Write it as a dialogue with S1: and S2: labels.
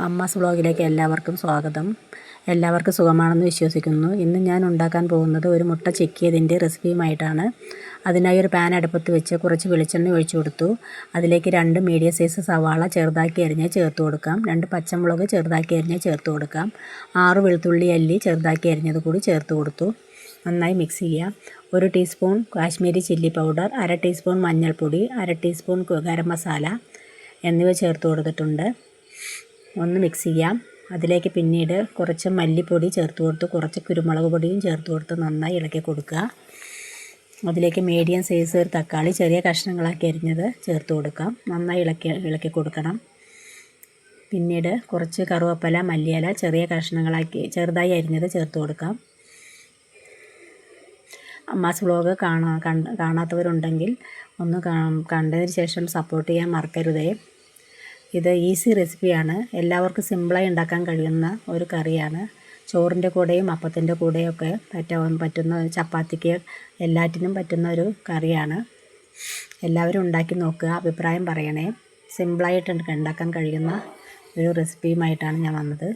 S1: അമ്മാസ് വ്ളോഗിലേക്ക് എല്ലാവർക്കും സ്വാഗതം. എല്ലാവർക്കും സുഖമാണെന്ന് വിശ്വസിക്കുന്നു. ഇന്ന് ഞാൻ ഉണ്ടാക്കാൻ പോകുന്നത് ഒരു മുട്ട ചിക്കിയതിൻ്റെ റെസിപ്പിയുമായിട്ടാണ്. അതിനായി ഒരു പാൻ അടുപ്പത്ത് വെച്ച് കുറച്ച് വെളിച്ചെണ്ണ ഒഴിച്ചു കൊടുത്തു. അതിലേക്ക് 2 മീഡിയം സൈസ് സവാള ചെറുതാക്കി അരിഞ്ഞ് ചേർത്ത് കൊടുക്കാം. 2 പച്ചമുളക് ചെറുതാക്കി അരിഞ്ഞ് ചേർത്ത് കൊടുക്കാം. 6 വെളുത്തുള്ളി അല്ലി ചെറുതാക്കി അരിഞ്ഞത് കൂടി ചേർത്ത് കൊടുത്തു. നന്നായി മിക്സ് ചെയ്യാം. 1 teaspoon Kashmiri chilli powder, 1/2 teaspoon മഞ്ഞൾപ്പൊടി, 1/2 ടീസ്പൂൺ ഗരം മസാല എന്നിവ ചേർത്ത് കൊടുത്തിട്ടുണ്ട്. ഒന്ന് മിക്സ് ചെയ്യാം. അതിലേക്ക് പിന്നീട് കുറച്ച് മല്ലിപ്പൊടി ചേർത്ത് കൊടുത്ത് കുറച്ച് കുരുമുളക് പൊടിയും ചേർത്ത് കൊടുത്ത് നന്നായി ഇളക്കി കൊടുക്കുക. അതിലേക്ക് മീഡിയം സൈസ് ഒരു തക്കാളി ചെറിയ കഷ്ണങ്ങളാക്കി അരിഞ്ഞത് ചേർത്ത് കൊടുക്കാം. നന്നായി ഇളക്കി കൊടുക്കണം. പിന്നീട് കുറച്ച് കറുവപ്പല, മല്ലിയില ചെറിയ കഷ്ണങ്ങളാക്കി ചെറുതായി അരിഞ്ഞത് ചേർത്ത് കൊടുക്കാം. അമ്മാസ് വ്ളോഗ് കാണാത്തവരുണ്ടെങ്കിൽ ഒന്ന് കണ്ടതിന് ശേഷം സപ്പോർട്ട് ചെയ്യാൻ മറക്കരുതേ. ഇത് ഈസി റെസിപ്പിയാണ്. എല്ലാവർക്കും സിമ്പിളായി ഉണ്ടാക്കാൻ കഴിയുന്ന ഒരു കറിയാണ്. ചോറിൻ്റെ കൂടെയും അപ്പത്തിൻ്റെ കൂടെയൊക്കെ പറ്റുന്ന ചപ്പാത്തിക്ക് എല്ലാറ്റിനും പറ്റുന്ന ഒരു കറിയാണ്. എല്ലാവരും ഉണ്ടാക്കി നോക്കുക, അഭിപ്രായം പറയണേ. സിമ്പിളായിട്ട് ഉണ്ടാക്കാൻ കഴിയുന്ന ഒരു റെസിപ്പിയുമായിട്ടാണ് ഞാൻ വന്നത്.